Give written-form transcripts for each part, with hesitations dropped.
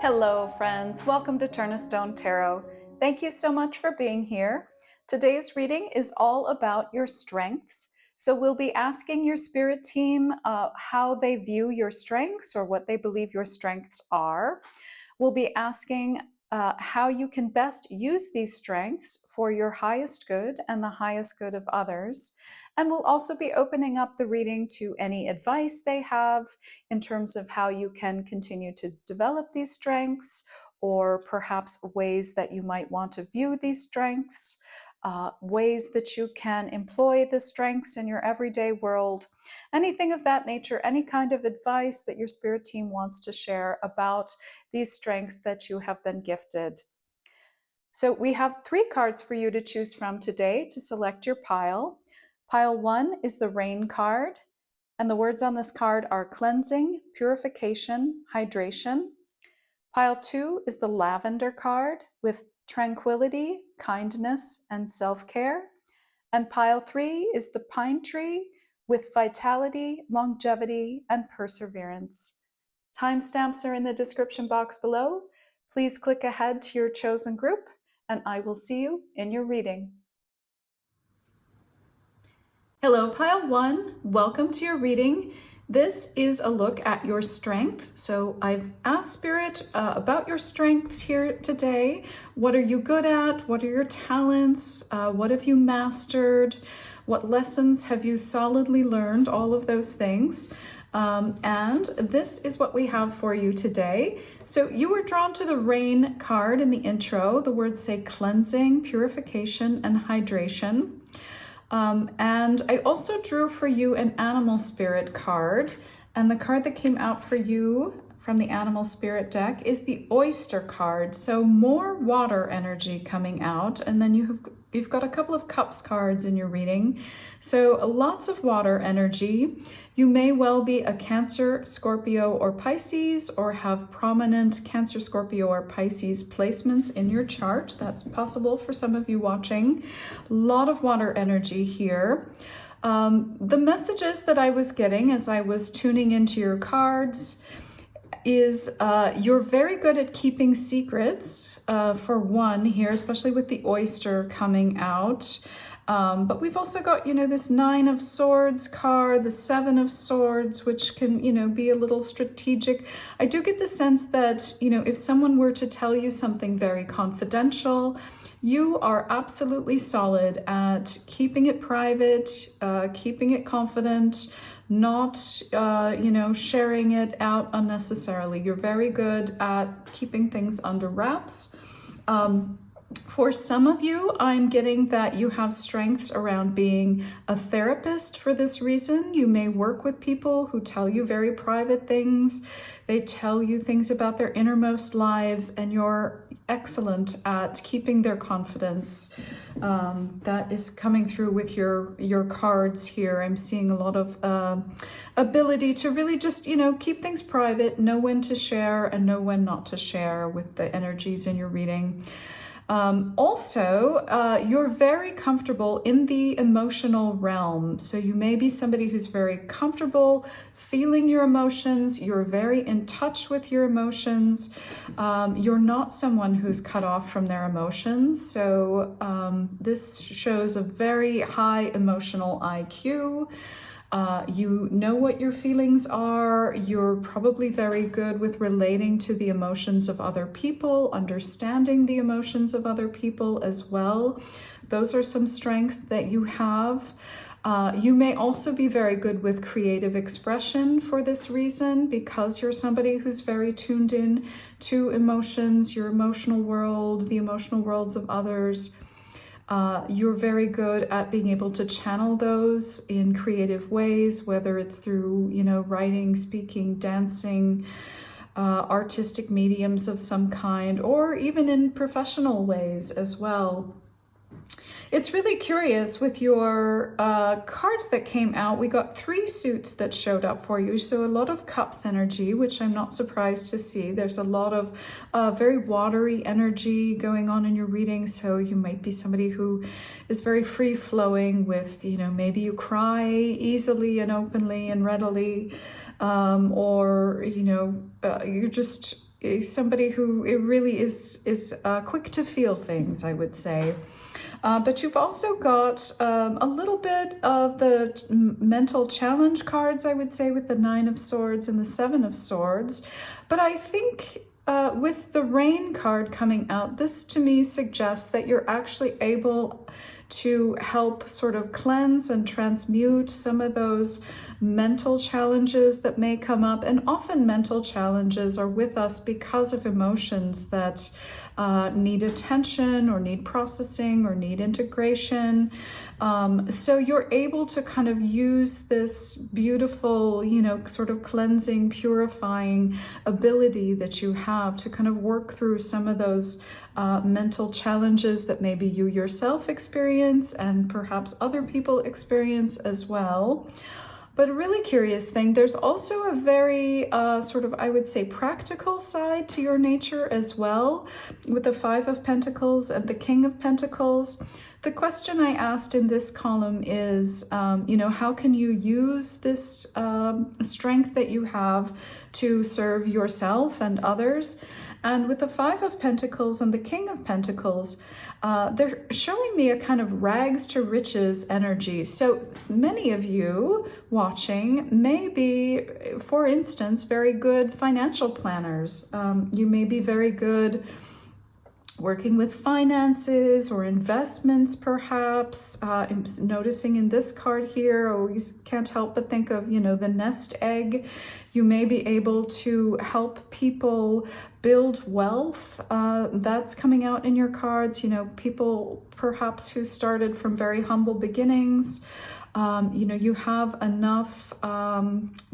Hello, friends. Welcome to Turn a Stone Tarot. Thank you so much for being here. Today's reading is all about your strengths. So, we'll be asking your spirit team how they view your strengths or what they believe your strengths are. We'll be asking how you can best use these strengths for your highest good and the highest good of others. And we'll also be opening up the reading to any advice they have in terms of how you can continue to develop these strengths, or perhaps ways that you might want to view these strengths, ways that you can employ the strengths in your everyday world, anything of that nature, any kind of advice that your spirit team wants to share about these strengths that you have been gifted. So we have 3 cards for you to choose from today to select your pile. Pile 1 is the Rain card, and the words on this card are cleansing, purification, hydration. Pile 2 is the Lavender card with tranquility, kindness, and self-care. And pile 3 is the Pine tree with vitality, longevity, and perseverance. Timestamps are in the description box below. Please click ahead to your chosen group, and I will see you in your reading. Hello, Pile 1. Welcome to your reading. This is a look at your strengths. So I've asked Spirit about your strengths here today. What are you good at? What are your talents? What have you mastered? What lessons have you solidly learned? All of those things. And this is what we have for you today. So you were drawn to the Rain card in the intro. The words say cleansing, purification, and hydration. And I also drew for you an animal spirit card, and the card that came out for you from the animal spirit deck is the oyster card. So more water energy coming out, and then you've got a couple of cups cards in your reading. So lots of water energy. You may well be a Cancer, Scorpio, or Pisces, or have prominent Cancer, Scorpio, or Pisces placements in your chart. That's possible for some of you watching. A lot of water energy here. The messages that I was getting as I was tuning into your cards is you're very good at keeping secrets, for one here, especially with the oyster coming out. But we've also got, this 9 of Swords card, the 7 of Swords, which can, be a little strategic. I do get the sense that, if someone were to tell you something very confidential, you are absolutely solid at keeping it private, keeping it confident, not, sharing it out unnecessarily. You're very good at keeping things under wraps. For some of you, I'm getting that you have strengths around being a therapist for this reason. You may work with people who tell you very private things. They tell you things about their innermost lives, and you're excellent at keeping their confidence. That is coming through with your cards here. I'm seeing a lot of ability to really just, keep things private, know when to share and know when not to share with the energies in your reading. Also, you're very comfortable in the emotional realm. So you may be somebody who's very comfortable feeling your emotions. You're very in touch with your emotions. You're not someone who's cut off from their emotions. So this shows a very high emotional IQ. You know what your feelings are. You're probably very good with relating to the emotions of other people, understanding the emotions of other people as well. Those are some strengths that you have. You may also be very good with creative expression for this reason, because you're somebody who's very tuned in to emotions, your emotional world, the emotional worlds of others. You're very good at being able to channel those in creative ways, whether it's through, writing, speaking, dancing, artistic mediums of some kind, or even in professional ways as well. It's really curious with your cards that came out. We got 3 suits that showed up for you. So a lot of cups energy, which I'm not surprised to see. There's a lot of very watery energy going on in your reading. So you might be somebody who is very free flowing with, maybe you cry easily and openly and readily, or, you're just somebody who it really is quick to feel things, I would say. But you've also got a little bit of the mental challenge cards, I would say, with the Nine of Swords and the Seven of Swords. But I think with the Rain card coming out, this to me suggests that you're actually able to help sort of cleanse and transmute some of those mental challenges that may come up. And often mental challenges are with us because of emotions that need attention or need processing or need integration. So you're able to kind of use this beautiful, sort of cleansing, purifying ability that you have to kind of work through some of those mental challenges that maybe you yourself experience and perhaps other people experience as well. But a really curious thing, there's also a very sort of, I would say, practical side to your nature as well, with the Five of Pentacles and the King of Pentacles. The question I asked in this column is, how can you use this strength that you have to serve yourself and others? And with the Five of Pentacles and the King of Pentacles, they're showing me a kind of rags to riches energy. So many of you watching may be, for instance, very good financial planners. You may be very good working with finances or investments, perhaps. I'm noticing in this card here, I always can't help but think of, the nest egg. You may be able to help people build wealth. That's coming out in your cards. People perhaps who started from very humble beginnings. You have enough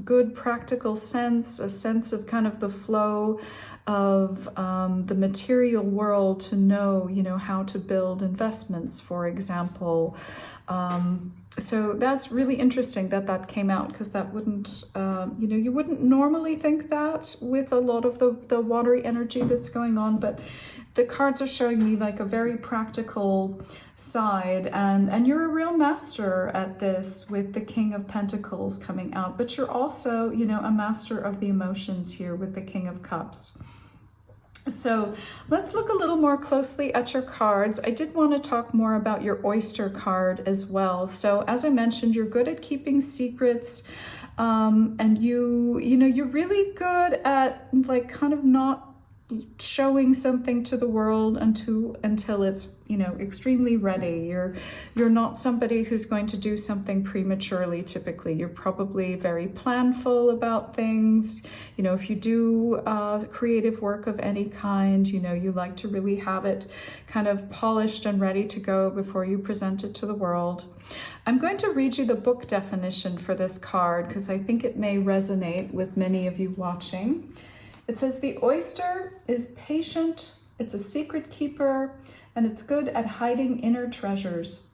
good practical sense, a sense of kind of the flow of the material world to know, how to build investments, for example. So that's really interesting that came out, because that wouldn't, you wouldn't normally think that with a lot of the watery energy that's going on, but the cards are showing me like a very practical side, and you're a real master at this with the King of Pentacles coming out, but you're also, a master of the emotions here with the King of Cups. So let's look a little more closely at your cards. I did want to talk more about your Oyster card as well. So as I mentioned, you're good at keeping secrets, and you're really good at like kind of not showing something to the world until it's extremely ready. You're not somebody who's going to do something prematurely. Typically, you're probably very planful about things. If you do creative work of any kind, you like to really have it kind of polished and ready to go before you present it to the world. I'm going to read you the book definition for this card because I think it may resonate with many of you watching. It says, the oyster is patient, it's a secret keeper, and it's good at hiding inner treasures.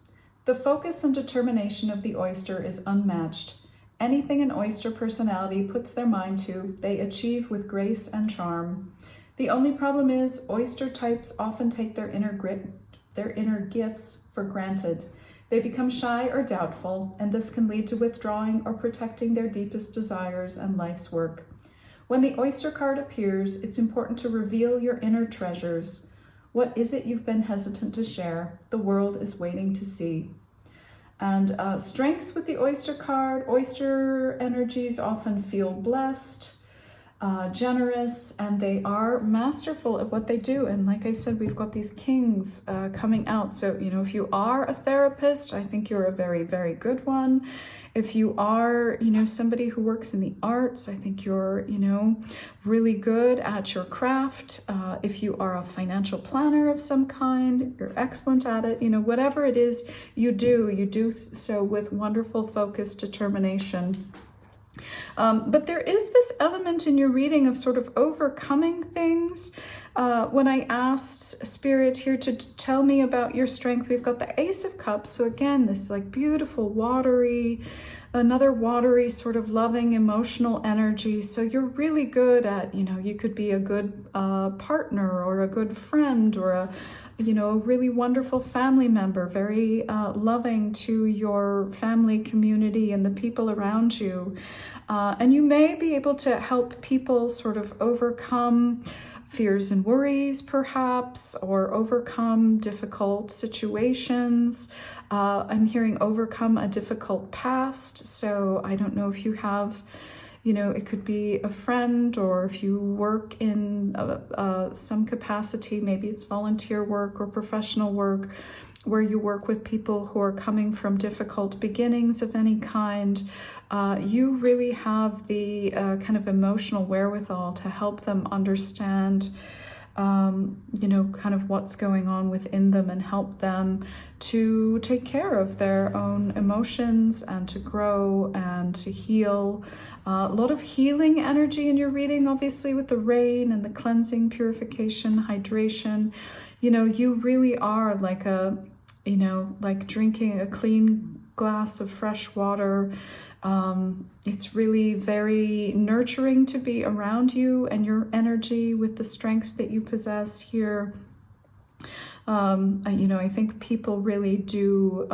The focus and determination of the oyster is unmatched. Anything an oyster personality puts their mind to, they achieve with grace and charm. The only problem is, oyster types often take their inner gifts for granted. They become shy or doubtful, and this can lead to withdrawing or protecting their deepest desires and life's work. When the oyster card appears, it's important to reveal your inner treasures. What is it you've been hesitant to share? The world is waiting to see. And strengths with the oyster card. Oyster energies often feel blessed, generous, and they are masterful at what they do. And like I said, we've got these kings coming out. So, if you are a therapist, I think you're a very, very good one. If you are, somebody who works in the arts, I think you're, really good at your craft. If you are a financial planner of some kind, you're excellent at it. Whatever it is you do so with wonderful focus, determination. But there is this element in your reading of sort of overcoming things. When I asked Spirit here to tell me about your strength, we've got the Ace of Cups. So again, this like beautiful, watery, another watery, sort of loving, emotional energy. So you're really good at, you could be a good partner or a good friend or a really wonderful family member, very loving to your family community and the people around you. And you may be able to help people sort of overcome fears and worries, perhaps, or overcome difficult situations. I'm hearing overcome a difficult past. So I don't know if you have, it could be a friend, or if you work in some capacity, maybe it's volunteer work or professional work, where you work with people who are coming from difficult beginnings of any kind. You really have the kind of emotional wherewithal to help them understand kind of what's going on within them, and help them to take care of their own emotions and to grow and to heal. A lot of healing energy in your reading, obviously, with the rain and the cleansing, purification, hydration. You really are like like drinking a clean glass of fresh water. It's really very nurturing to be around you and your energy with the strengths that you possess here. I think people really do,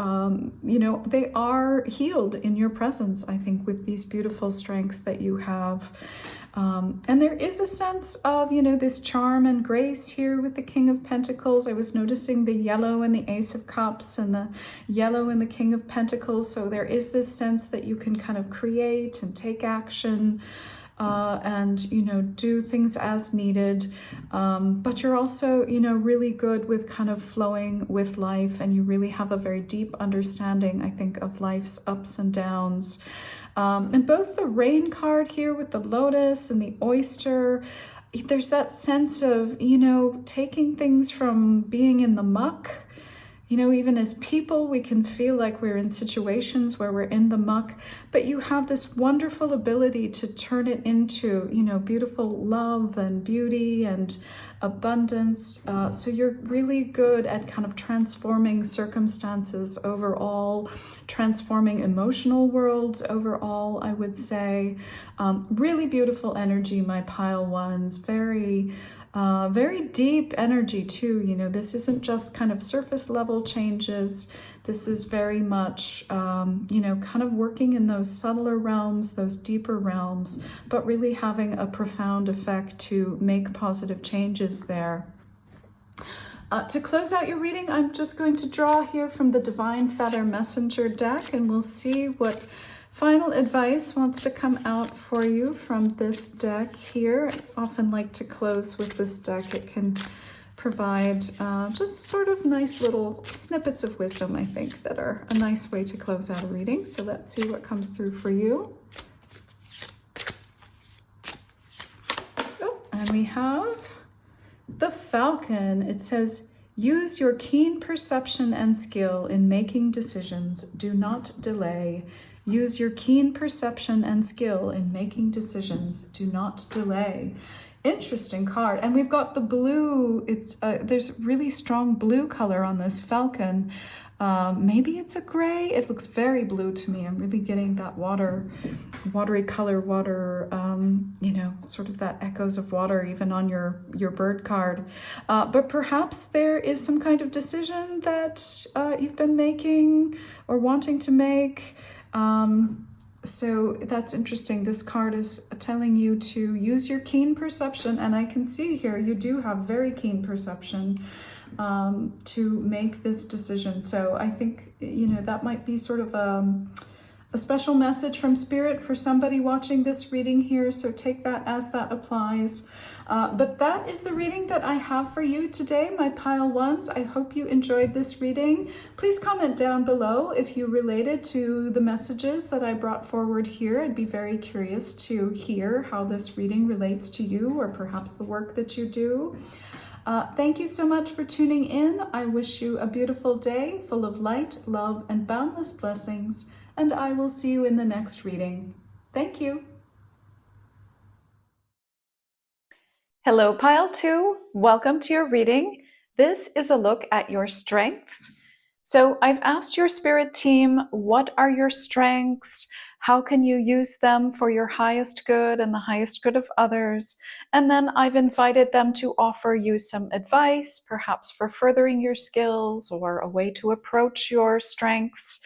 they are healed in your presence, I think, with these beautiful strengths that you have. And there is a sense of, this charm and grace here with the King of Pentacles. I was noticing the yellow and the Ace of Cups and the yellow and the King of Pentacles. So there is this sense that you can kind of create and take action, and do things as needed, but you're also really good with kind of flowing with life, and you really have a very deep understanding, I think, of life's ups and downs. And both the rain card here with the lotus and the oyster, there's that sense of taking things from being in the muck. Even as people, we can feel like we're in situations where we're in the muck, but you have this wonderful ability to turn it into, beautiful love and beauty and abundance. So you're really good at kind of transforming circumstances overall, transforming emotional worlds overall, I would say. Really beautiful energy, my pile ones. Very deep energy too. This isn't just kind of surface level changes. This is very much, kind of working in those subtler realms, those deeper realms, but really having a profound effect to make positive changes there. To close out your reading, I'm just going to draw here from the Divine Feather Messenger deck, and we'll see what final advice wants to come out for you from this deck here. I often like to close with this deck. It can provide just sort of nice little snippets of wisdom, I think, that are a nice way to close out a reading. So let's see what comes through for you. Oh, and we have the Falcon. It says, use your keen perception and skill in making decisions. Do not delay. Use your keen perception and skill in making decisions. Do not delay. Interesting card. And we've got the blue. It's there's really strong blue color on this falcon. Maybe it's a gray. It looks very blue to me. I'm really getting that watery color, sort of that echoes of water even on your bird card. But perhaps there is some kind of decision that you've been making or wanting to make. So that's interesting. This card is telling you to use your keen perception, and I can see here you do have very keen perception to make this decision. So I think, that might be sort of a special message from Spirit for somebody watching this reading here. So take that as that applies. But that is the reading that I have for you today, my pile ones. I hope you enjoyed this reading. Please comment down below if you related to the messages that I brought forward here. I'd be very curious to hear how this reading relates to you, or perhaps the work that you do. Thank you so much for tuning in. I wish you a beautiful day full of light, love, and boundless blessings, and I will see you in the next reading. Thank you. Hello, Pile 2. Welcome to your reading. This is a look at your strengths. So I've asked your spirit team, what are your strengths? How can you use them for your highest good and the highest good of others? And then I've invited them to offer you some advice, perhaps for furthering your skills or a way to approach your strengths,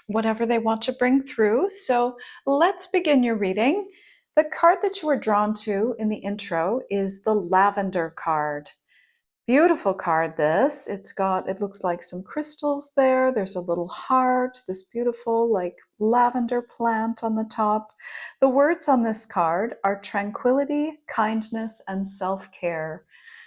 whatever they want to bring through. So let's begin your reading. The card that you were drawn to in the intro is the Lavender card. Beautiful card, this. It looks like some crystals there. There's a little heart, this beautiful, like lavender plant on the top. The words on this card are tranquility, kindness, and self care.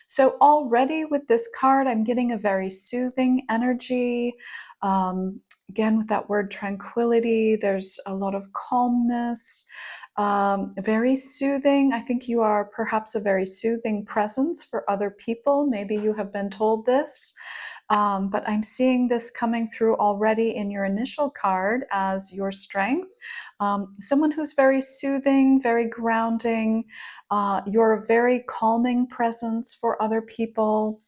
So, already with this card, I'm getting a very soothing energy. Again, with that word tranquility, there's a lot of calmness. Very soothing. I think you are perhaps a very soothing presence for other people. Maybe you have been told this, but I'm seeing this coming through already in your initial card as your strength. Someone who's very soothing, very grounding. You're a very calming presence for other people.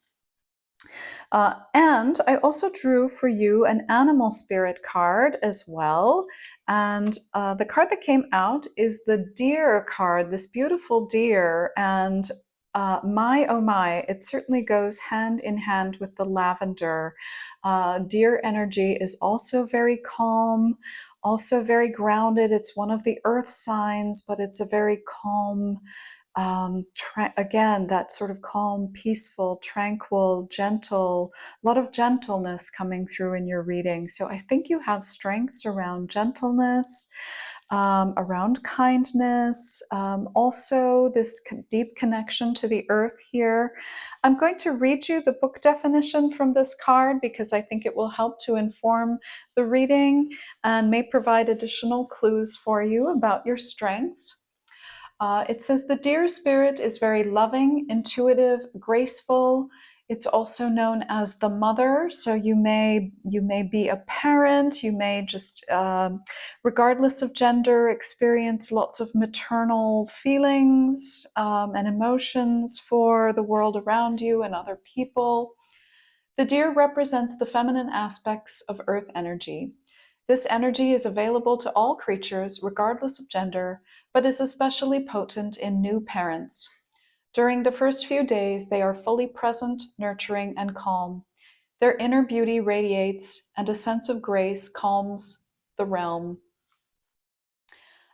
And I also drew for you an animal spirit card as well. And the card that came out is the deer card, this beautiful deer. And my, oh my, it certainly goes hand in hand with the lavender. Deer energy is also very calm, also very grounded. It's one of the earth signs, but it's a very calm, again, that sort of calm, peaceful, tranquil, gentle, a lot of gentleness coming through in your reading. So I think you have strengths around gentleness, around kindness, also this deep connection to the earth here. I'm going to read you the book definition from this card because I think it will help to inform the reading and may provide additional clues for you about your strengths. It says the deer spirit is very loving, intuitive, graceful. It's also known as the mother. So you may be a parent. You may just, regardless of gender, experience lots of maternal feelings and emotions for the world around you and other people. The deer represents the feminine aspects of earth energy. This energy is available to all creatures, regardless of gender, but is especially potent in new parents. During the first few days, they are fully present, nurturing, and calm. Their inner beauty radiates, and a sense of grace calms the realm.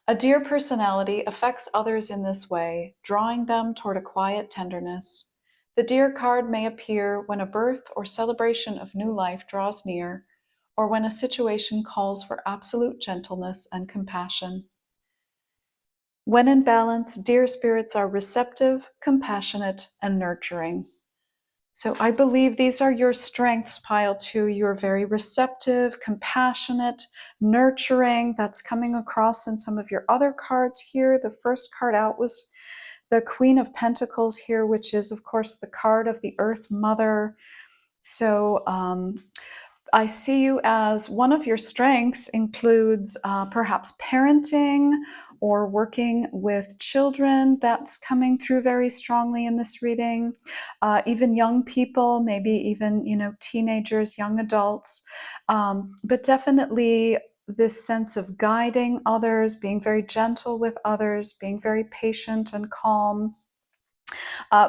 A deer personality affects others in this way, drawing them toward a quiet tenderness. The deer card may appear when a birth or celebration of new life draws near, or when a situation calls for absolute gentleness and compassion. When in balance, deer spirits are receptive, compassionate, and nurturing. So I believe these are your strengths, pile two. You're very receptive, compassionate, nurturing. That's coming across in some of your other cards here. The first card out was the Queen of Pentacles here, which is, of course, the card of the Earth Mother. So I see you as one of your strengths includes perhaps parenting or working with children. That's coming through very strongly in this reading. Even young people, maybe even teenagers, young adults, but definitely this sense of guiding others, being very gentle with others, being very patient and calm.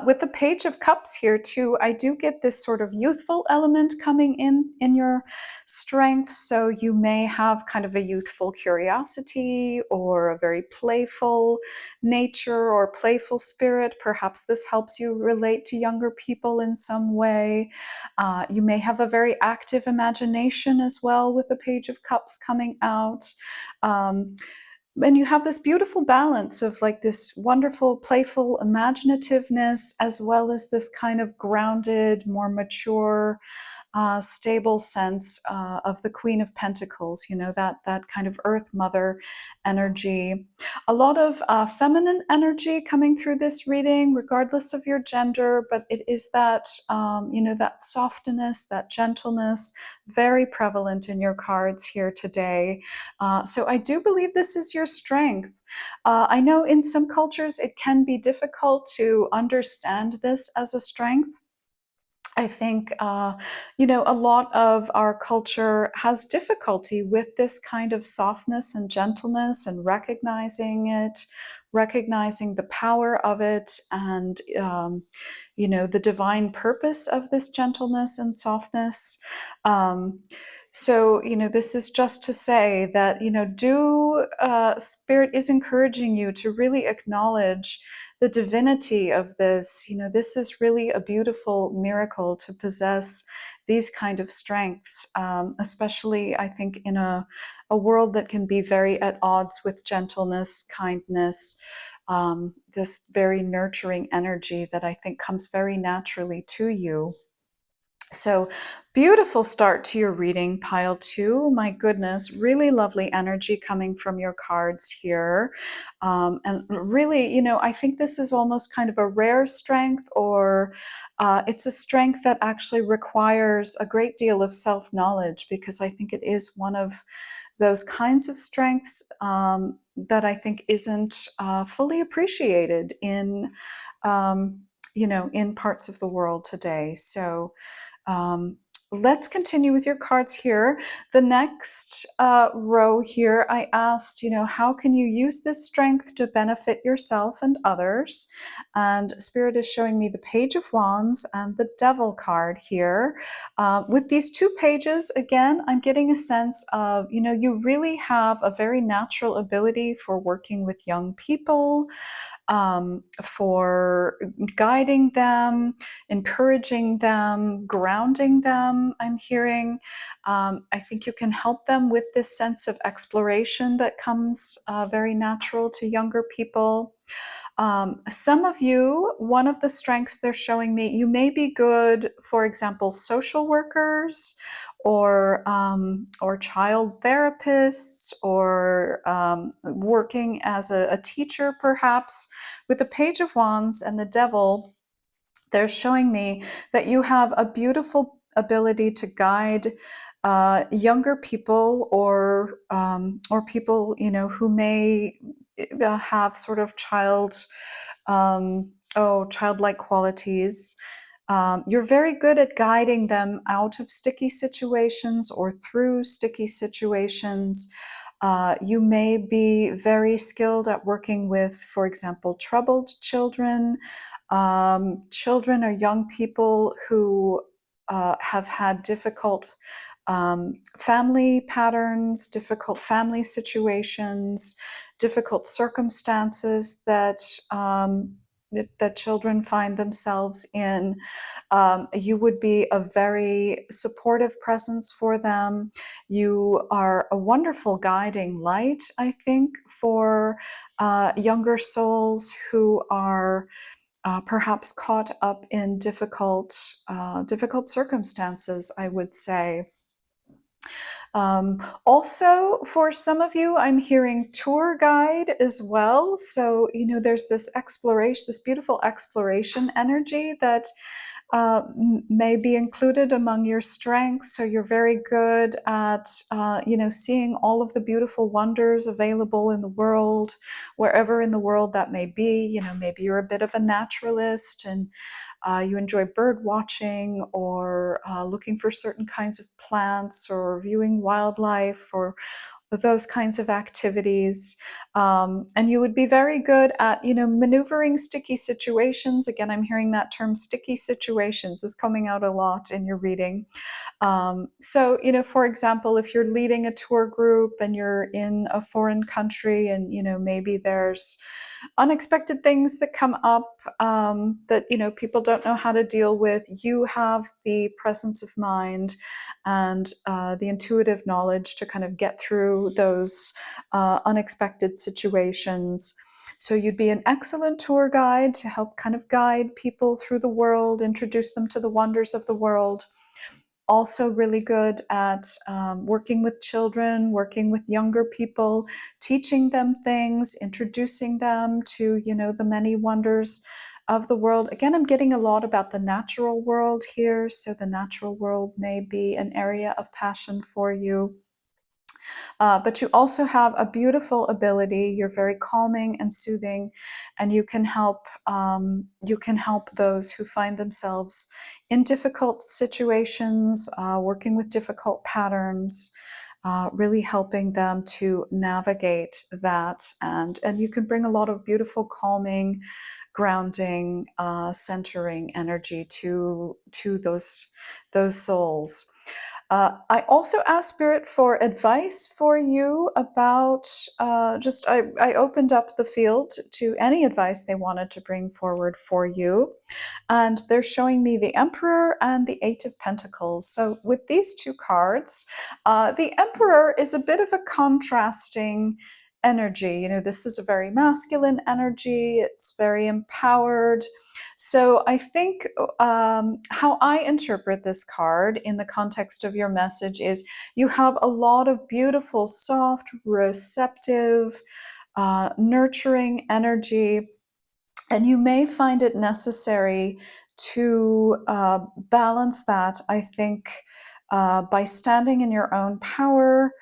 With the Page of Cups here too, I do get this sort of youthful element coming in your strength. So you may have kind of a youthful curiosity or a very playful nature or playful spirit. Perhaps this helps you relate to younger people in some way. You may have a very active imagination as well with the Page of Cups coming out. And you have this beautiful balance of like this wonderful playful imaginativeness as well as this kind of grounded, more mature, stable sense of the Queen of Pentacles, that kind of Earth Mother energy. A lot of feminine energy coming through this reading, regardless of your gender, but it is that, that softness, that gentleness, very prevalent in your cards here today. So I do believe this is your strength. I know in some cultures it can be difficult to understand this as a strength. I think, a lot of our culture has difficulty with this kind of softness and gentleness and recognizing it, recognizing the power of it, and, the divine purpose of this gentleness and softness. Um, this is just to say that, Spirit is encouraging you to really acknowledge the divinity of this. This is really a beautiful miracle to possess these kind of strengths, especially I think in a world that can be very at odds with gentleness, kindness, this very nurturing energy that I think comes very naturally to you. So, beautiful start to your reading, pile two. My goodness, really lovely energy coming from your cards here. And really, I think this is almost kind of a rare strength, or it's a strength that actually requires a great deal of self knowledge, because I think it is one of those kinds of strengths that I think isn't fully appreciated in parts of the world today. So, um, let's continue with your cards here. The next row here, I asked, how can you use this strength to benefit yourself and others? And Spirit is showing me the Page of Wands and the Devil card here. With these two pages, again, I'm getting a sense of, you really have a very natural ability for working with young people, for guiding them, encouraging them, grounding them, I'm hearing. I think you can help them with this sense of exploration that comes very natural to younger people. Some of you, one of the strengths they're showing me, you may be good, for example, social workers, or child therapists, or working as a teacher, perhaps. With the Page of Wands and the Devil, they're showing me that you have a beautiful ability to guide younger people, or people who may have sort of childlike qualities. You're very good at guiding them out of sticky situations or through sticky situations. You may be very skilled at working with, for example, troubled children, children or young people who have had difficult family patterns, difficult family situations, difficult circumstances that children find themselves in. You would be a very supportive presence for them. You are a wonderful guiding light, I think, for younger souls who are perhaps caught up in difficult circumstances, I would say. Also, for some of you, I'm hearing tour guide as well. So, there's this exploration, this beautiful exploration energy that may be included among your strengths. So you're very good at, seeing all of the beautiful wonders available in the world, wherever in the world that may be. Maybe you're a bit of a naturalist, and you enjoy bird watching, or looking for certain kinds of plants, or viewing wildlife, or those kinds of activities. And you would be very good at, maneuvering sticky situations. Again, I'm hearing that term sticky situations is coming out a lot in your reading. So, for example, if you're leading a tour group and you're in a foreign country, and, maybe there's unexpected things that come up, that, people don't know how to deal with, you have the presence of mind and the intuitive knowledge to kind of get through those unexpected situations. So you'd be an excellent tour guide to help kind of guide people through the world, introduce them to the wonders of the world. Also really good at working with children, working with younger people, teaching them things, introducing them to, the many wonders of the world. Again, I'm getting a lot about the natural world here. So the natural world may be an area of passion for you. But you also have a beautiful ability. You're very calming and soothing, and you can help those who find themselves in difficult situations, working with difficult patterns. Really helping them to navigate that, and you can bring a lot of beautiful calming, grounding, centering energy to those souls. I also asked Spirit for advice for you about I opened up the field to any advice they wanted to bring forward for you. And they're showing me the Emperor and the Eight of Pentacles. So with these two cards, the Emperor is a bit of a contrasting energy. You know, this is a very masculine energy, it's very empowered. So I think how I interpret this card in the context of your message is you have a lot of beautiful, soft, receptive, nurturing energy, and you may find it necessary to balance that, I think, by standing in your own power.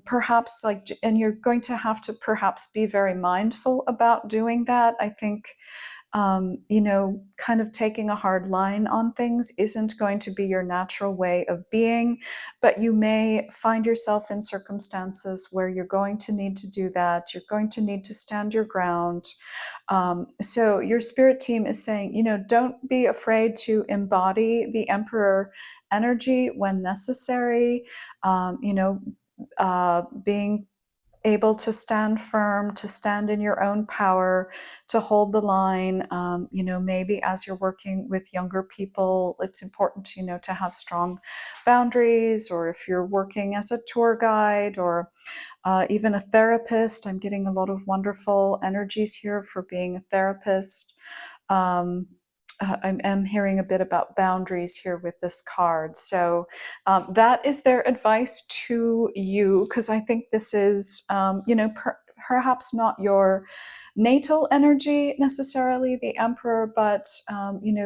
Perhaps and you're going to have to perhaps be very mindful about doing that. I think kind of taking a hard line on things isn't going to be your natural way of being, but you may find yourself in circumstances where you're going to need to do that. You're going to need to stand your ground. So your spirit team is saying, don't be afraid to embody the Emperor energy when necessary. Being able to stand firm, to stand in your own power, to hold the line. Maybe as you're working with younger people, it's important, to have strong boundaries, or if you're working as a tour guide or even a therapist. I'm getting a lot of wonderful energies here for being a therapist. Um, I'm hearing a bit about boundaries here with this card. So that is their advice to you, because I think this is, perhaps not your natal energy necessarily, the Emperor, but,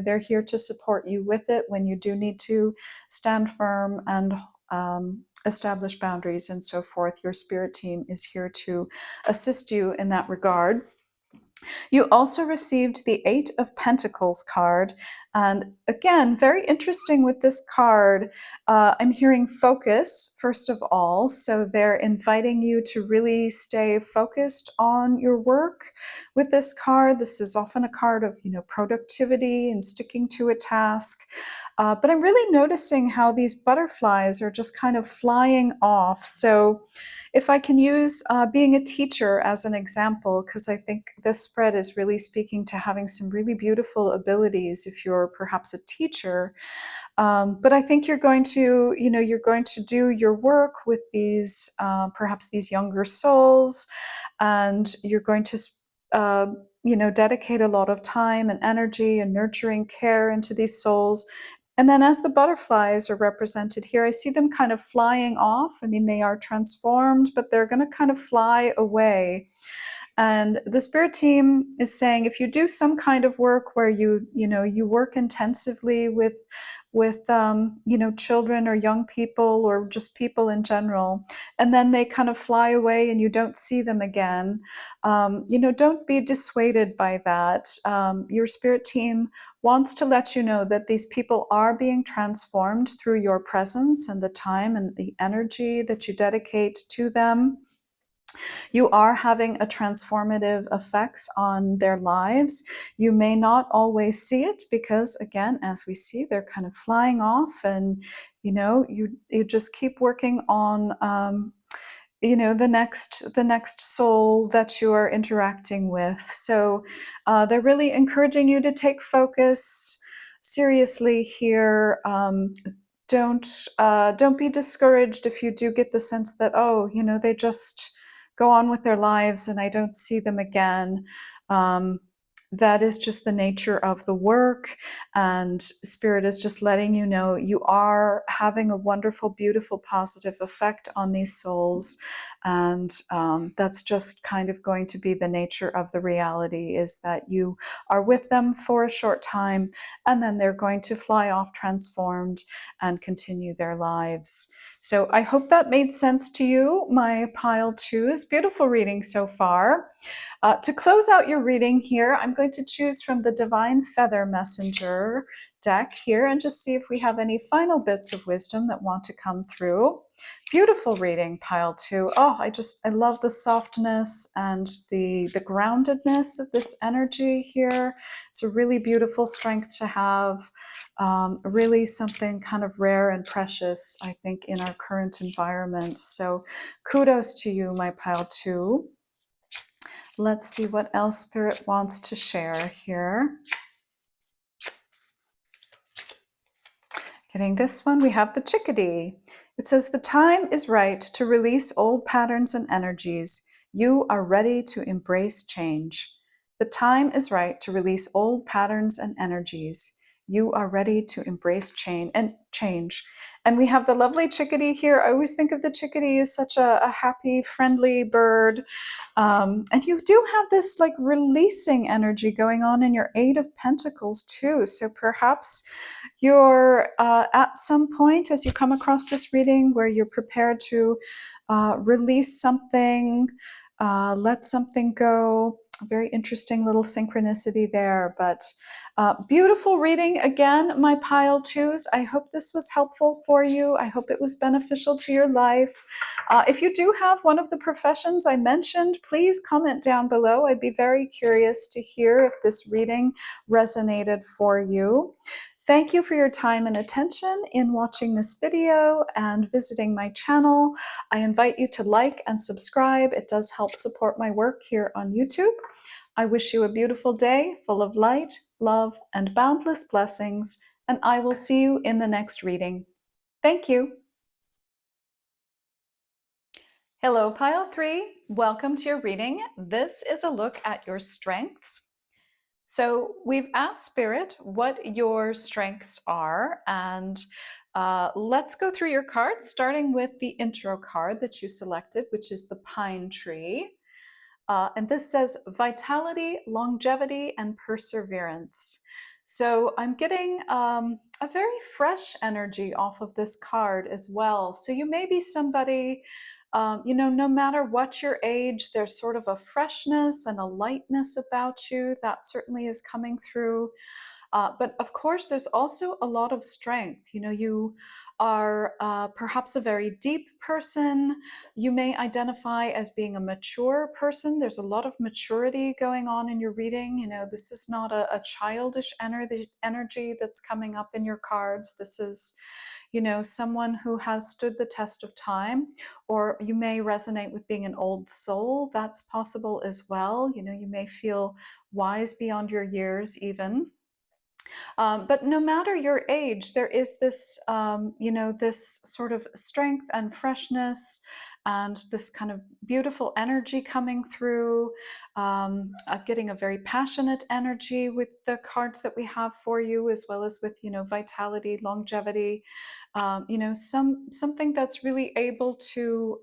they're here to support you with it when you do need to stand firm and establish boundaries and so forth. Your spirit team is here to assist you in that regard. You also received the Eight of Pentacles card. And again, very interesting with this card. I'm hearing focus, first of all. So they're inviting you to really stay focused on your work with this card. This is often a card of, productivity and sticking to a task. But I'm really noticing how these butterflies are just kind of flying off. So if I can use being a teacher as an example, because I think this spread is really speaking to having some really beautiful abilities if you're perhaps a teacher. But I think you're going to, you're going to do your work with these, perhaps these younger souls, and you're going to, dedicate a lot of time and energy and nurturing care into these souls. And then as the butterflies are represented here, I see them kind of flying off. I mean, they are transformed, but they're going to kind of fly away. And the spirit team is saying, if you do some kind of work where you work intensively with children or young people or just people in general, and then they kind of fly away and you don't see them again, don't be dissuaded by that. Your spirit team wants to let you know that these people are being transformed through your presence and the time and the energy that you dedicate to them. You are having a transformative effects on their lives. You may not always see it because, again, as we see, they're kind of flying off, and you just keep working on the next soul that you are interacting with. So they're really encouraging you to take focus seriously here. Don't be discouraged if you do get the sense that, they just go on with their lives and I don't see them again. That is just the nature of the work, and Spirit is just letting you know you are having a wonderful, beautiful, positive effect on these souls, and that's just kind of going to be the nature of the reality, is that you are with them for a short time and then they're going to fly off transformed and continue their lives. So I hope that made sense to you, my pile twos. Beautiful reading so far. To close out your reading here, I'm going to choose from the Divine Feather Messenger deck here and just see if we have any final bits of wisdom that want to come through. Beautiful reading, pile two. Oh, I love the softness and the groundedness of this energy here. It's a really beautiful strength to have. Really something kind of rare and precious, I think, in our current environment. So kudos to you, my pile two. Let's see what else Spirit wants to share here. Getting this one, we have the chickadee. It says, the time is right to release old patterns and energies. You are ready to embrace change. The time is right to release old patterns and energies. You are ready to embrace change. And we have the lovely chickadee here. I always think of the chickadee as such a happy, friendly bird. And you do have this like releasing energy going on in your Eight of Pentacles too. So perhaps you're at some point as you come across this reading where you're prepared to release something, let something go. A very interesting little synchronicity there, but beautiful reading again, my pile twos. I hope this was helpful for you. I hope it was beneficial to your life. If you do have one of the professions I mentioned, please comment down below. I'd be very curious to hear if this reading resonated for you. Thank you for your time and attention in watching this video and visiting my channel. I invite you to like and subscribe. It does help support my work here on YouTube. I wish you a beautiful day full of light, love, and boundless blessings, and I will see you in the next reading. Thank you. Hello, Pile 3. Welcome to your reading. This is a look at your strengths. So we've asked Spirit what your strengths are, and let's go through your cards, starting with the intro card that you selected, which is the Pine Tree. And this says vitality, longevity, and perseverance. So I'm getting a very fresh energy off of this card as well. So you may be somebody, no matter what your age, there's sort of a freshness and a lightness about you that certainly is coming through. But of course, there's also a lot of strength. You are perhaps a very deep person. You may identify as being a mature person. There's a lot of maturity going on in your reading. This is not a childish energy that's coming up in your cards. This is, someone who has stood the test of time, or you may resonate with being an old soul. That's possible as well. You may feel wise beyond your years even. But no matter your age, there is this, this sort of strength and freshness and this kind of beautiful energy coming through. Getting a very passionate energy with the cards that we have for you, as well as with, vitality, longevity, something that's really able to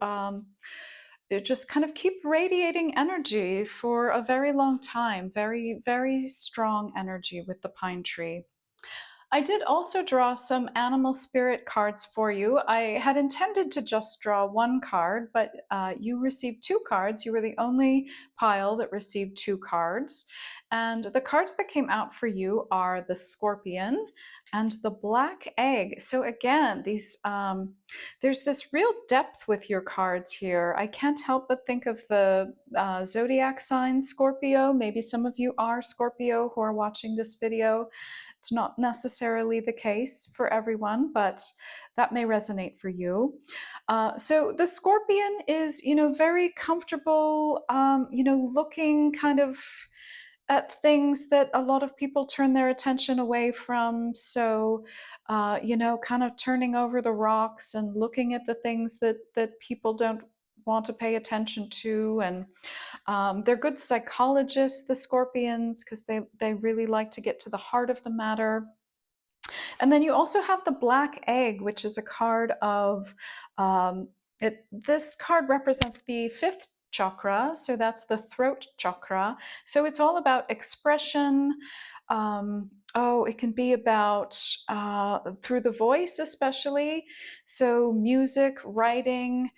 just kind of keep radiating energy for a very long time. Very, very strong energy with the pine tree. I did also draw some animal spirit cards for you. I had intended to just draw one card, but you received two cards. You were the only pile that received two cards. And the cards that came out for you are the scorpion and the black egg. So again, there's this real depth with your cards here. I can't help but think of the zodiac sign Scorpio. Maybe some of you are Scorpio who are watching this video. It's not necessarily the case for everyone, but that may resonate for you. So the scorpion is, very comfortable, looking kind of at things that a lot of people turn their attention away from. So, kind of turning over the rocks and looking at the things that people don't want to pay attention to. And they're good psychologists, the scorpions, because they really like to get to the heart of the matter. And then you also have the black egg, which is a card of, this card represents the fifth chakra, so that's the throat chakra. So it's all about expression, it can be about through the voice, especially. So, music, writing,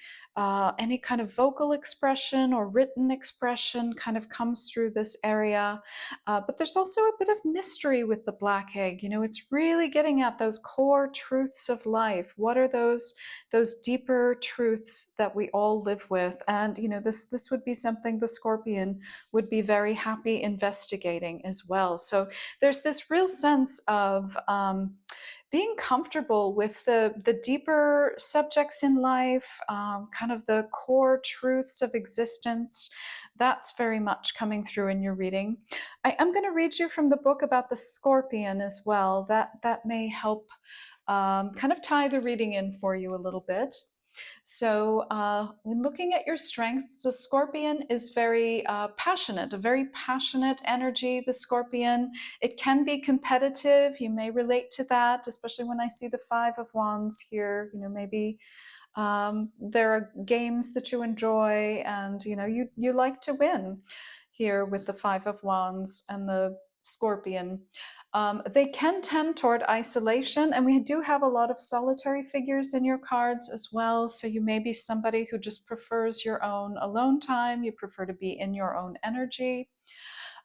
any kind of vocal expression or written expression kind of comes through this area. But there's also a bit of mystery with the black egg. You know, it's really getting at those core truths of life. What are those deeper truths that we all live with? And you know, this would be something the scorpion would be very happy investigating as well. So there's this real sense of being comfortable with the deeper subjects in life, kind of the core truths of existence. That's very much coming through in your reading. I am going to read you from the book about the scorpion as well. That may help kind of tie the reading in for you a little bit. So, when looking at your strengths, the scorpion is very passionate, a very passionate energy. The scorpion, it can be competitive. You may relate to that, especially when I see the Five of Wands here. You know, maybe there are games that you enjoy, and you know you like to win. Here with the Five of Wands and the Scorpion. They can tend toward isolation, and we do have a lot of solitary figures in your cards as well. So you may be somebody who just prefers your own alone time. You prefer to be in your own energy.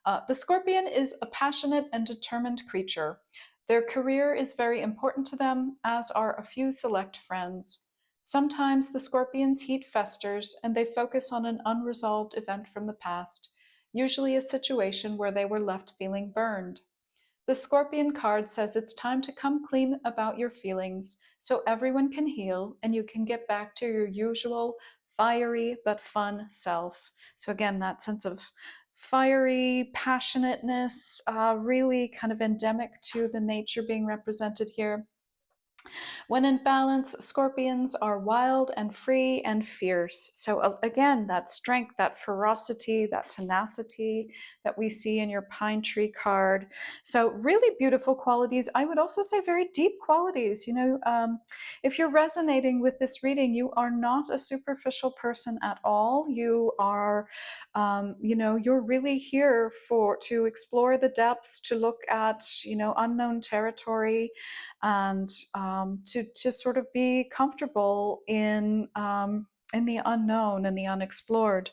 The scorpion is a passionate and determined creature. Their career is very important to them, as are a few select friends. Sometimes the scorpion's heat festers and they focus on an unresolved event from the past, usually a situation where they were left feeling burned. The scorpion card says it's time to come clean about your feelings so everyone can heal and you can get back to your usual fiery but fun self. So, again, that sense of fiery passionateness, really kind of endemic to the nature being represented here. When in balance, scorpions are wild and free and fierce. So, again, that strength, that ferocity, that tenacity that we see in your pine tree card. So, really beautiful qualities. I would also say very deep qualities. You know, if you're resonating with this reading, you are not a superficial person at all. You are, you know, you're really here to explore the depths, to look at, you know, unknown territory, and to sort of be comfortable in the unknown and the unexplored.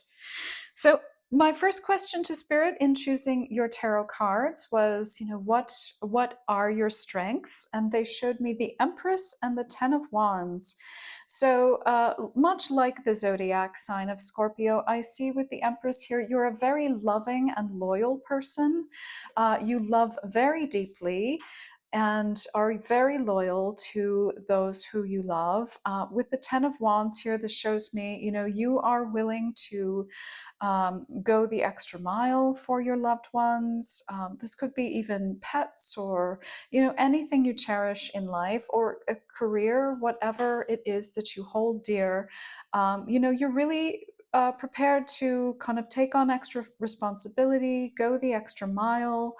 So my first question to Spirit in choosing your tarot cards was, you know, what are your strengths? And they showed me the Empress and the Ten of Wands. So much like the zodiac sign of Scorpio, I see with the Empress here, you're a very loving and loyal person. You love very deeply and are very loyal to those who you love. With the Ten of Wands here, this shows me, you know, you are willing to go the extra mile for your loved ones. This could be even pets or, you know, anything you cherish in life or a career, whatever it is that you hold dear. You know, you're really prepared to kind of take on extra responsibility, go the extra mile.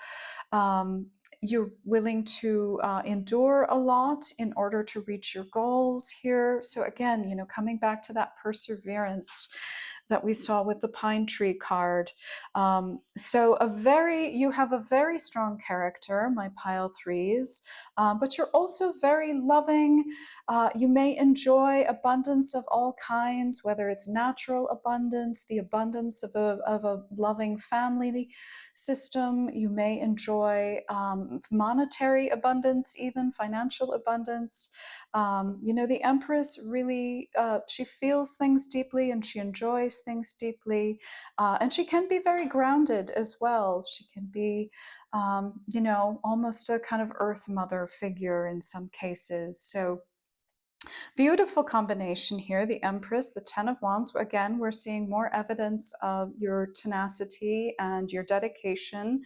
You're willing to endure a lot in order to reach your goals here. So again, you know, coming back to that perseverance that we saw with the pine tree card. So you have a very strong character, my pile threes, but you're also very loving. You may enjoy abundance of all kinds, whether it's natural abundance, the abundance of a loving family system. You may enjoy monetary abundance, even financial abundance. You know, the Empress really, she feels things deeply and she enjoys things deeply. And she can be very grounded as well. She can be, you know, almost a kind of earth mother figure in some cases. So, beautiful combination here, the Empress, the Ten of Wands. Again, we're seeing more evidence of your tenacity and your dedication,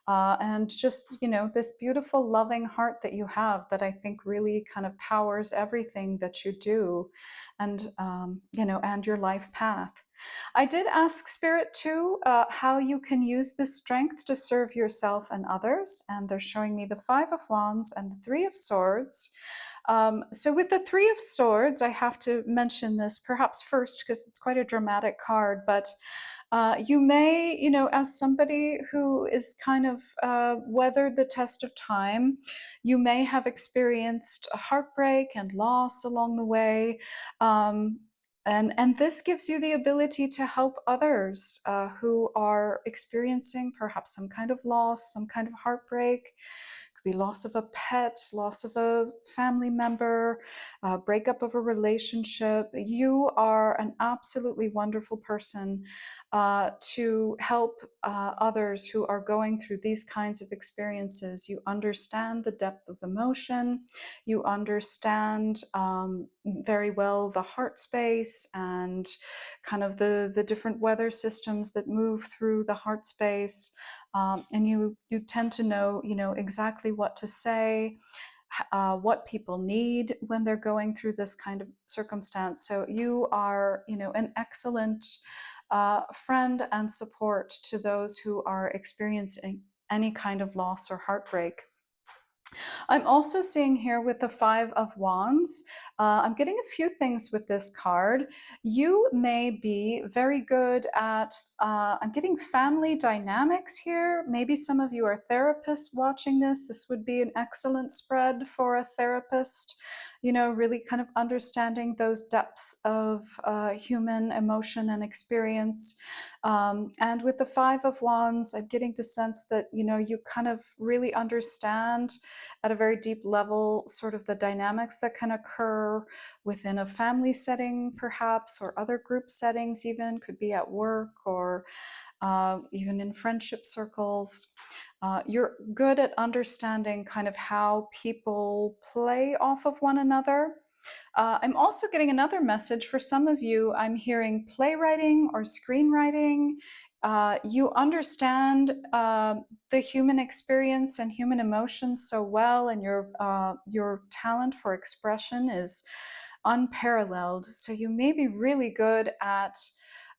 and just, you know, this beautiful, loving heart that you have that I think really kind of powers everything that you do, and, you know, and your life path. I did ask Spirit too how you can use this strength to serve yourself and others, and they're showing me the Five of Wands and the Three of Swords. So with the Three of Swords, I have to mention this perhaps first because it's quite a dramatic card, but You may, as somebody who is kind of weathered the test of time, you may have experienced a heartbreak and loss along the way. And this gives you the ability to help others who are experiencing perhaps some kind of loss, some kind of heartbreak. Could be loss of a pet, loss of a family member, breakup of a relationship. You are an absolutely wonderful person to help others who are going through these kinds of experiences. You understand the depth of emotion, you understand very well the heart space and kind of the different weather systems that move through the heart space. And you tend to know, exactly what to say, what people need when they're going through this kind of circumstance. So you are, an excellent friend and support to those who are experiencing any kind of loss or heartbreak. I'm also seeing here with the Five of Wands, I'm getting a few things with this card. You may be very good at, I'm getting family dynamics here. Maybe some of you are therapists watching this. This would be an excellent spread for a therapist, really kind of understanding those depths of human emotion and experience. And with the Five of Wands, I'm getting the sense that, you kind of really understand at a very deep level sort of the dynamics that can occur within a family setting, perhaps, or other group settings, even could be at work or even in friendship circles. You're good at understanding kind of how people play off of one another. I'm also getting another message for some of you. I'm hearing playwriting or screenwriting. You understand the human experience and human emotions so well, and your talent for expression is unparalleled. So you may be really good at,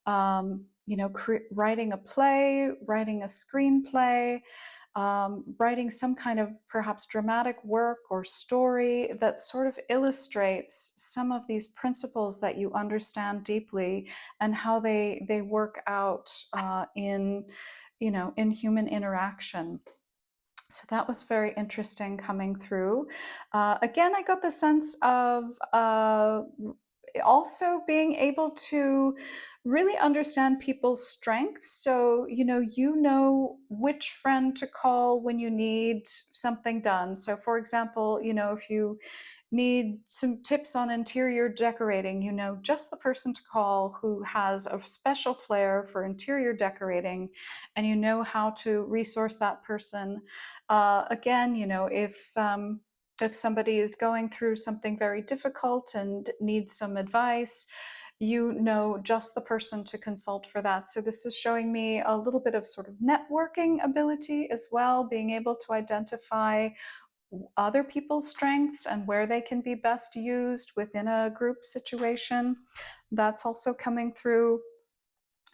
writing a play, writing a screenplay, writing some kind of perhaps dramatic work or story that sort of illustrates some of these principles that you understand deeply and how they work out in human interaction. So that was very interesting coming through. Again, I got the sense of also being able to really understand people's strengths. So, you know which friend to call when you need something done. So, for example, if you need some tips on interior decorating, just the person to call who has a special flair for interior decorating, and you know how to resource that person. Again, if somebody is going through something very difficult and needs some advice, you know just the person to consult for that. So this is showing me a little bit of sort of networking ability as well, being able to identify other people's strengths and where they can be best used within a group situation. That's also coming through.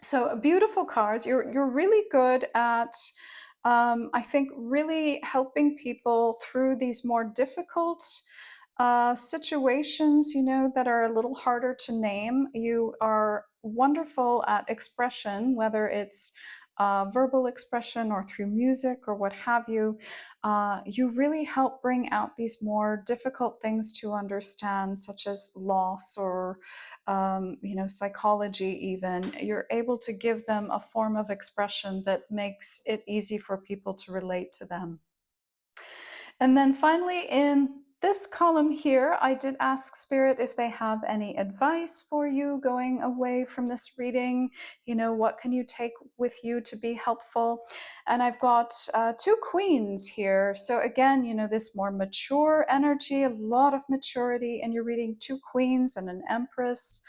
So beautiful cards. You're really good at, I think, really helping people through these more difficult situations, that are a little harder to name. You are wonderful at expression, whether it's verbal expression or through music or what have you. You really help bring out these more difficult things to understand, such as loss or psychology even. You're able to give them a form of expression that makes it easy for people to relate to them. And then finally, in this column here, I did ask Spirit if they have any advice for you going away from this reading. What can you take with you to be helpful? And I've got two queens here. So again, this more mature energy, a lot of maturity, and you're reading two queens and an empress.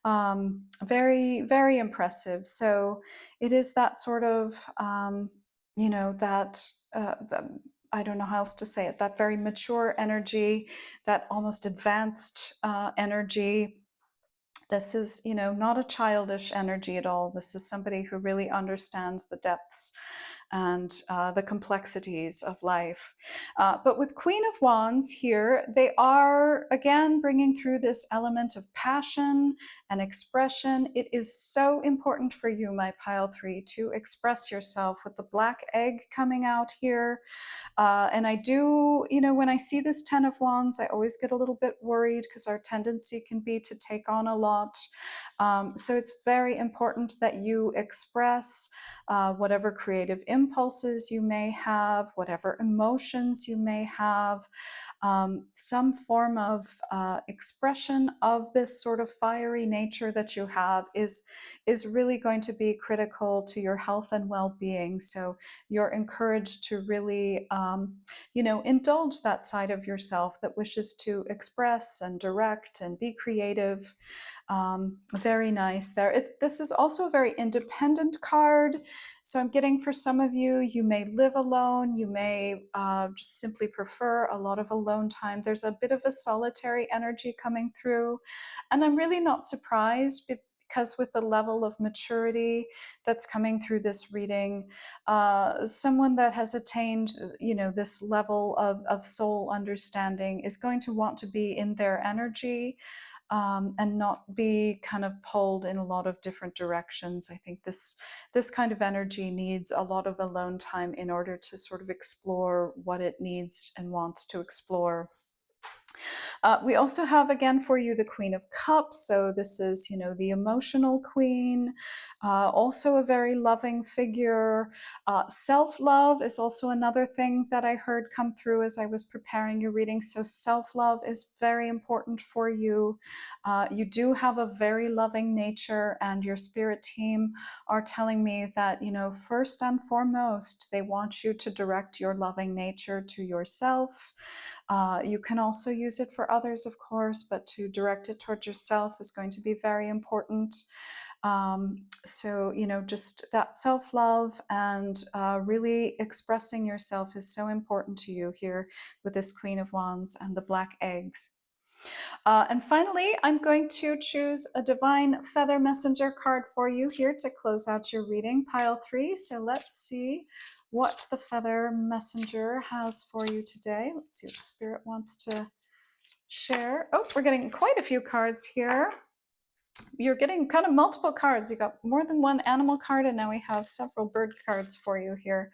Very, very impressive. So it is that sort of, that I don't know how else to say it, that very mature energy, that almost advanced energy. This is, not a childish energy at all. This is somebody who really understands the depths and the complexities of life. But with Queen of Wands here, they are again bringing through this element of passion and expression. It is so important for you, my pile 3, to express yourself with the black egg coming out here. And I do, when I see this Ten of Wands, I always get a little bit worried because our tendency can be to take on a lot. So it's very important that you express whatever creative impulses you may have, whatever emotions you may have, some form of expression of this sort of fiery nature that you have is really going to be critical to your health and well-being. So you're encouraged to really, indulge that side of yourself that wishes to express and direct and be creative. Very nice there. This is also a very independent card. So I'm getting for some of you, you may live alone, you may just simply prefer a lot of alone time. There's a bit of a solitary energy coming through. And I'm really not surprised because with the level of maturity that's coming through this reading, someone that has attained, this level of soul understanding is going to want to be in their energy. And not be kind of pulled in a lot of different directions. I think this kind of energy needs a lot of alone time in order to sort of explore what it needs and wants to explore. We also have again for you the Queen of Cups. So this is, the emotional queen, also a very loving figure. Self-love is also another thing that I heard come through as I was preparing your reading. So self-love is very important for you. You do have a very loving nature, and your spirit team are telling me that, first and foremost, they want you to direct your loving nature to yourself. You can also use it for others, of course, but to direct it towards yourself is going to be very important. So, just that self-love and really expressing yourself is so important to you here with this Queen of Wands and the black eggs. And finally, I'm going to choose a Divine Feather Messenger card for you here to close out your reading, pile 3. So let's see what the Feather Messenger has for you today. Let's see what Spirit wants to share. Oh, we're getting quite a few cards here. You're getting kind of multiple cards. You got more than one animal card, and now we have several bird cards for you here.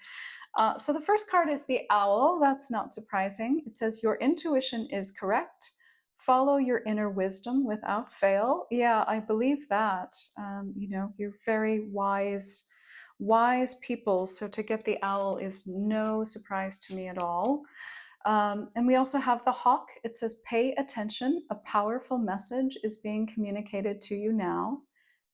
So the first card is the Owl. That's not surprising. It says, your intuition is correct. Follow your inner wisdom without fail. Yeah, I believe that. You're very wise people. So to get the Owl is no surprise to me at all. And we also have the Hawk. It says, pay attention. A powerful message is being communicated to you now.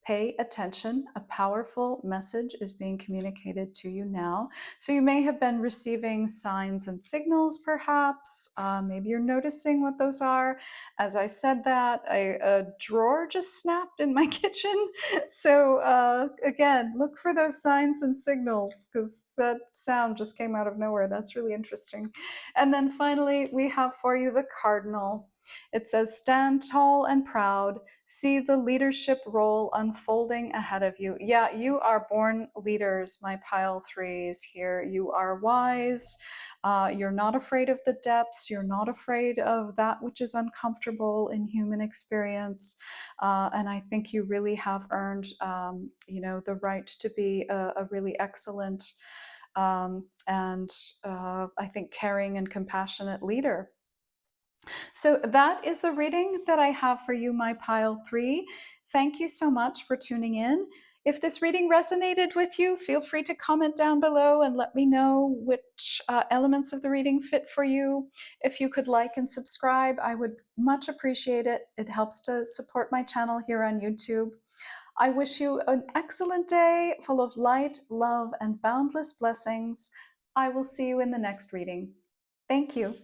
Pay attention. A powerful message is being communicated to you now. So you may have been receiving signs and signals, perhaps. Maybe you're noticing what those are. As I said that, a drawer just snapped in my kitchen. So again, look for those signs and signals because that sound just came out of nowhere. That's really interesting. And then finally, we have for you the Cardinal. It says, stand tall and proud. See the leadership role unfolding ahead of you. Yeah, you are born leaders, my pile 3s here. You are wise. You're not afraid of the depths. You're not afraid of that which is uncomfortable in human experience. And I think you really have earned, the right to be a really excellent and I think caring and compassionate leader. So that is the reading that I have for you, my pile 3. Thank you so much for tuning in. If this reading resonated with you, feel free to comment down below and let me know which elements of the reading fit for you. If you could like and subscribe, I would much appreciate it. It helps to support my channel here on YouTube. I wish you an excellent day full of light, love, and boundless blessings. I will see you in the next reading. Thank you.